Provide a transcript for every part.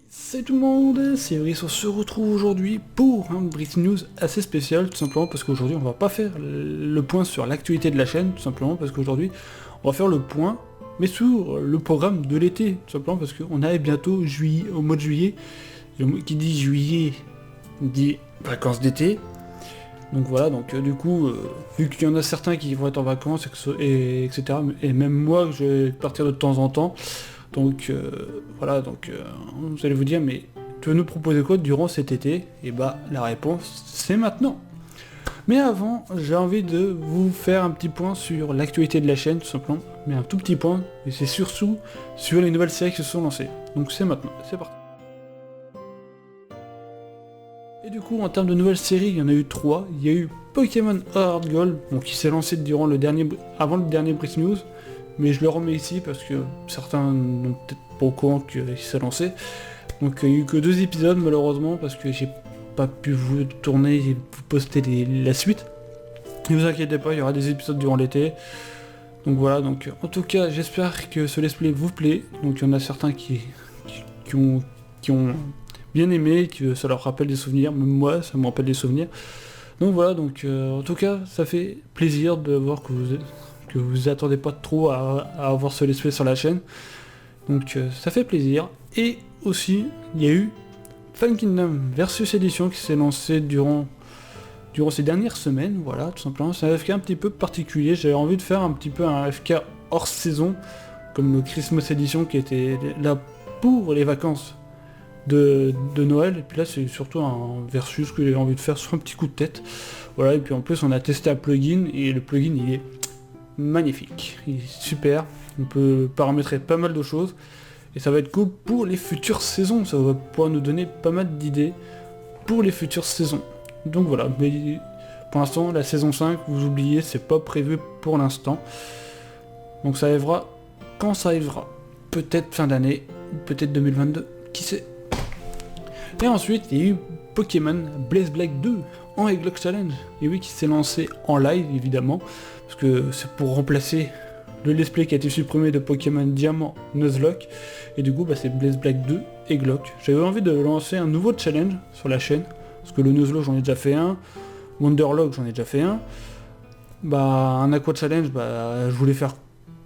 Salut tout le monde, c'est Brice, on se retrouve aujourd'hui pour un Brice News assez spécial, tout simplement parce qu'aujourd'hui on va pas faire le point sur l'actualité de la chaîne, tout simplement parce qu'aujourd'hui on va faire le point, mais sur le programme de l'été, tout simplement parce qu'on arrive bientôt juillet, au mois de juillet, qui dit juillet dit vacances d'été, donc voilà, donc du coup, vu qu'il y en a certains qui vont être en vacances, etc., et même moi je vais partir de temps en temps, donc voilà, donc vous allez vous dire, mais tu veux nous proposer quoi durant cet été? Et bah la réponse c'est maintenant. Mais avant, j'ai envie de vous faire un petit point sur l'actualité de la chaîne, tout simplement, mais un tout petit point, et c'est surtout sur les nouvelles séries qui se sont lancées. Donc c'est maintenant, c'est parti. Et du coup, en termes de nouvelles séries, il y en a eu 3. Il y a eu Pokémon Heart Gold, donc qui s'est lancé avant le dernier Brice News, mais je le remets ici parce que certains n'ont peut-être pas au courant qu'il s'est lancé. Donc il n'y a eu que 2 épisodes malheureusement parce que j'ai pas pu vous tourner et vous poster la suite. Ne vous inquiétez pas, il y aura des épisodes durant l'été. Donc voilà, donc en tout cas j'espère que ce let's play vous plaît. Donc il y en a certains qui ont bien aimé, que ça leur rappelle des souvenirs, même moi ça me rappelle des souvenirs. Donc voilà, donc en tout cas ça fait plaisir de voir que vous attendez pas trop à avoir ce let's play sur la chaîne. Donc ça fait plaisir. Et aussi, il y a eu Fallen Kingdom Versus Edition qui s'est lancé durant ces dernières semaines, voilà, tout simplement. C'est un FK un petit peu particulier, j'avais envie de faire un petit peu un FK hors saison, comme le Christmas Edition qui était là pour les vacances de Noël, et puis là c'est surtout un versus que j'ai envie de faire sur un petit coup de tête. Voilà, et puis en plus on a testé un plugin, et le plugin il est magnifique, il est super, on peut paramétrer pas mal de choses, et ça va être cool pour les futures saisons, ça va pouvoir nous donner pas mal d'idées pour les futures saisons. Donc voilà, mais pour l'instant la saison 5, vous oubliez, c'est pas prévu pour l'instant, donc ça arrivera quand ça arrivera, peut-être fin d'année, peut-être 2022, qui sait. Et ensuite il y a eu Pokémon Blaze Black 2 en Egglocke Challenge, et oui, qui s'est lancé en live évidemment, parce que c'est pour remplacer le let's play qui a été supprimé de Pokémon Diamant Nuzlocke, et du coup bah, c'est Blaze Black 2 Egglocke. J'avais envie de lancer un nouveau challenge sur la chaîne, parce que le Nuzlocke j'en ai déjà fait un, Wonderlocke j'en ai déjà fait un, bah un Aqua Challenge, bah je voulais faire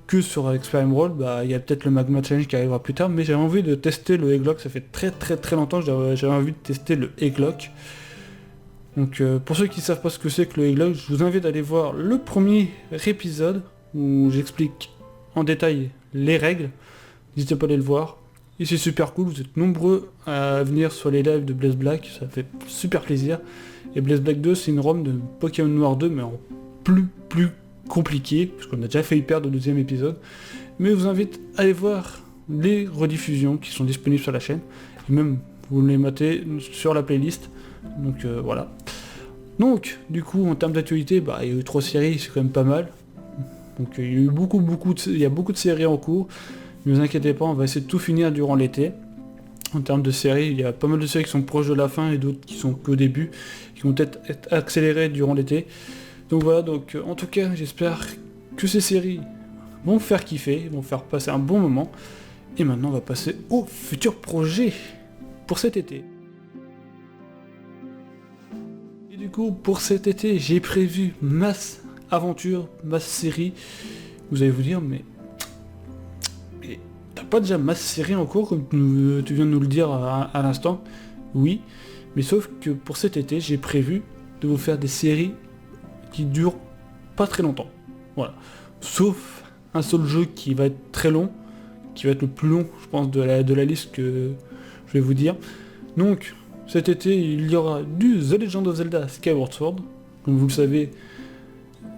que sur Experience World, bah il y a peut-être le Magma Challenge qui arrivera plus tard, mais j'avais envie de tester le Egglocke, ça fait très longtemps que j'avais envie de tester le Egglocke. Donc pour ceux qui ne savent pas ce que c'est que le Egglocke, je vous invite à aller voir le premier épisode où j'explique en détail les règles. N'hésitez pas à aller le voir. Et c'est super cool, vous êtes nombreux à venir sur les lives de Blaze Black, ça fait super plaisir. Et Blaze Black 2 c'est une ROM de Pokémon Noir 2, mais en plus compliqué, parce qu'on a déjà failli perdre le 2e épisode. Mais je vous invite à aller voir les rediffusions qui sont disponibles sur la chaîne, et même vous les matez sur la playlist. Donc voilà. Donc du coup en termes d'actualité, bah il y a eu 3 séries, c'est quand même pas mal. Donc il y a eu beaucoup de séries en cours. Ne vous inquiétez pas, on va essayer de tout finir durant l'été. En termes de séries, il y a pas mal de séries qui sont proches de la fin et d'autres qui sont qu'au début, qui vont peut-être être accélérées durant l'été. Donc voilà, donc en tout cas j'espère que ces séries vont vous faire kiffer, vont vous faire passer un bon moment. Et maintenant on va passer aux futurs projets pour cet été. Et du coup pour cet été j'ai prévu masse aventure, masse série. Vous allez vous dire mais t'as pas déjà masse série en cours comme tu viens de nous le dire à l'instant? Oui, mais sauf que pour cet été j'ai prévu de vous faire des séries qui durent pas très longtemps. Voilà. Sauf un seul jeu qui va être très long, qui va être le plus long, je pense, de la liste que je vais vous dire. Donc, cet été, il y aura du The Legend of Zelda Skyward Sword. Comme vous le savez,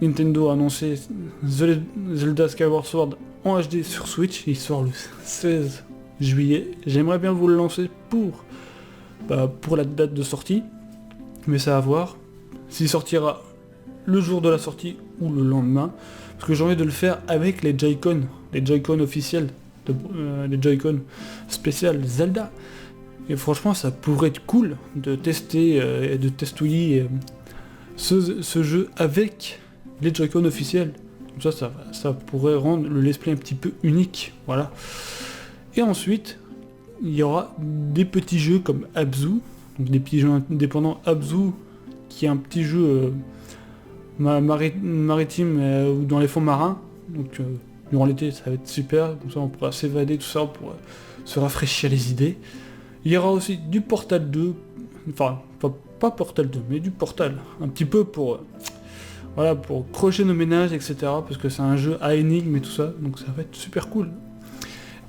Nintendo a annoncé Zelda Skyward Sword en HD sur Switch, il sort le 16 juillet. J'aimerais bien vous le lancer pour la date de sortie, mais ça va voir s'il sortira le jour de la sortie ou le lendemain, parce que j'ai envie de le faire avec les Joy-Con officiels, les Joy-Con spécial Zelda. Et franchement ça pourrait être cool de tester et de testouiller ce jeu avec les Joy-Con officiels. Comme ça pourrait rendre le let's play un petit peu unique, voilà. Et ensuite, il y aura des petits jeux comme Abzu, donc des petits jeux indépendants. Abzu, qui est un petit jeu maritime ou dans les fonds marins, donc durant l'été ça va être super, comme ça on pourra s'évader, tout ça, pour se rafraîchir les idées. Il y aura aussi du Portal 2, enfin pas Portal 2, mais du Portal, un petit peu pour voilà, pour crocher nos ménages, etc. Parce que c'est un jeu à énigmes et tout ça, donc ça va être super cool.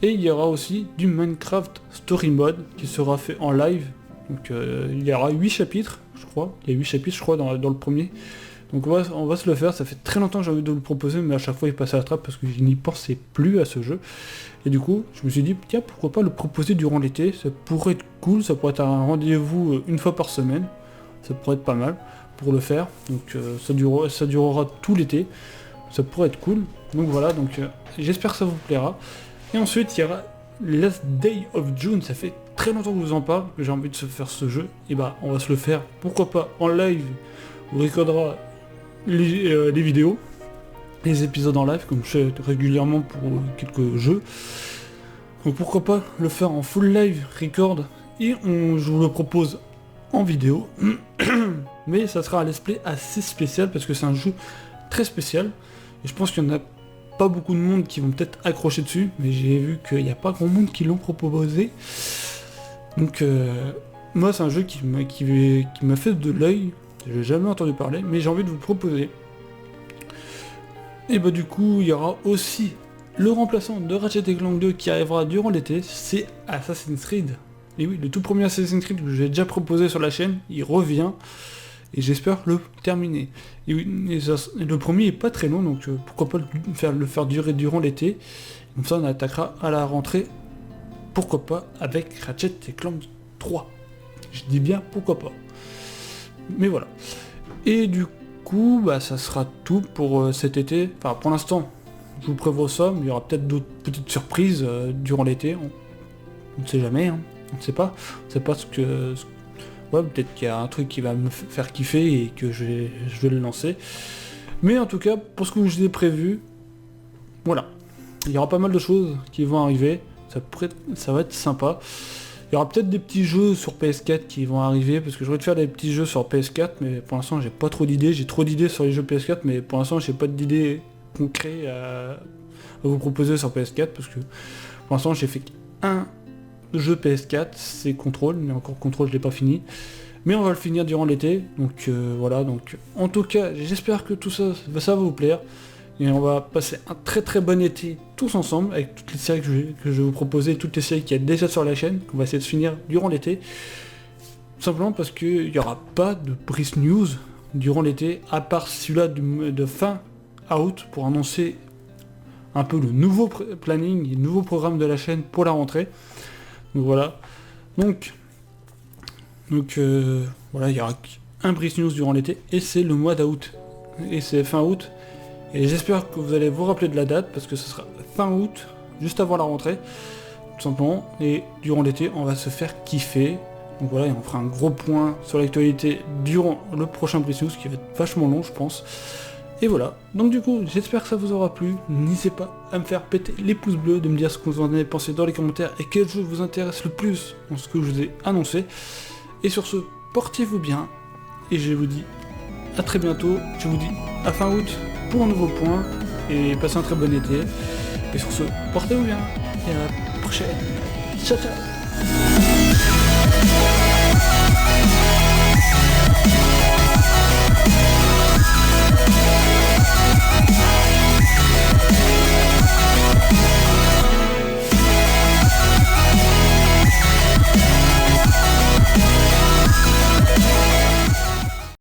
Et il y aura aussi du Minecraft Story Mode qui sera fait en live. Donc il y aura 8 chapitres, je crois. Il y a 8 chapitres, je crois, dans le premier. Donc on va se le faire. Ça fait très longtemps que j'ai envie de vous le proposer, mais à chaque fois il passe à la trappe parce que je n'y pensais plus à ce jeu. Et du coup, je me suis dit, tiens, pourquoi pas le proposer durant l'été. Ça pourrait être cool, ça pourrait être un rendez-vous une fois par semaine. Ça pourrait être pas mal pour le faire. Donc ça durera tout l'été. Ça pourrait être cool. Donc voilà, donc j'espère que ça vous plaira. Et ensuite, il y aura Last Day of June. Ça fait très longtemps que je vous en parle, que j'ai envie de se faire ce jeu. Et bah, on va se le faire, pourquoi pas, en live. On recordera les vidéos, les épisodes en live, comme je fais régulièrement pour quelques jeux. Donc pourquoi pas le faire en full live record. Et je vous le propose en vidéo. Mais ça sera un let's play assez spécial, parce que c'est un jeu très spécial. Et je pense qu'il y en a pas beaucoup de monde qui vont peut-être accrocher dessus, mais j'ai vu qu'il n'y a pas grand monde qui l'ont proposé. Donc moi c'est un jeu qui m'a fait de l'œil, j'ai jamais entendu parler, mais j'ai envie de vous le proposer. Et bah du coup il y aura aussi le remplaçant de Ratchet & Clank 2 qui arrivera durant l'été, c'est Assassin's Creed. Et oui, le tout premier Assassin's Creed que j'ai déjà proposé sur la chaîne, il revient. Et j'espère le terminer. Et le premier est pas très long, donc pourquoi pas le faire durer durant l'été. Comme ça on attaquera à la rentrée, pourquoi pas, avec Ratchet & Clank 3. Je dis bien pourquoi pas. Mais voilà. Et du coup, bah, ça sera tout pour cet été. Enfin, pour l'instant, je vous prévois ça, mais il y aura peut-être d'autres petites surprises durant l'été. On ne sait jamais, hein. On ne sait pas. On ne sait pas ce que... Ouais, peut-être qu'il y a un truc qui va me faire kiffer et que je vais le lancer. Mais en tout cas, pour ce que je vous ai prévu, voilà. Il y aura pas mal de choses qui vont arriver. Ça va être sympa. Il y aura peut-être des petits jeux sur PS4 qui vont arriver, parce que j'aurais de faire des petits jeux sur PS4, mais pour l'instant j'ai pas trop d'idées. J'ai trop d'idées sur les jeux PS4, mais pour l'instant j'ai pas d'idées concrètes à vous proposer sur PS4, parce que pour l'instant j'ai fait un jeu PS4, c'est Control, mais encore Control je l'ai pas fini. Mais on va le finir durant l'été, donc voilà. Donc en tout cas, j'espère que tout ça va vous plaire. Et on va passer un très très bon été tous ensemble, avec toutes les séries que je vais vous proposer, toutes les séries qu'il y a déjà sur la chaîne, qu'on va essayer de finir durant l'été. Tout simplement parce qu'il n'y aura pas de Brice News durant l'été, à part celui-là de fin août, pour annoncer un peu le nouveau planning, le nouveau programme de la chaîne pour la rentrée. Donc voilà. Donc voilà, il y aura un Brice News durant l'été, et c'est le mois d'août. Et c'est fin août. Et j'espère que vous allez vous rappeler de la date, parce que ce sera fin août, juste avant la rentrée, tout simplement. Et durant l'été, on va se faire kiffer. Donc voilà, et on fera un gros point sur l'actualité durant le prochain Brice News, qui va être vachement long, je pense. Et voilà, donc du coup, j'espère que ça vous aura plu. N'hésitez pas à me faire péter les pouces bleus, de me dire ce que vous en avez pensé dans les commentaires, et quel jeu vous intéresse le plus dans ce que je vous ai annoncé. Et sur ce, portez-vous bien, et je vous dis à très bientôt. Je vous dis à fin août pour un nouveau point, et passez un très bon été. Et sur ce, portez-vous bien, et à la prochaine. Ciao ciao.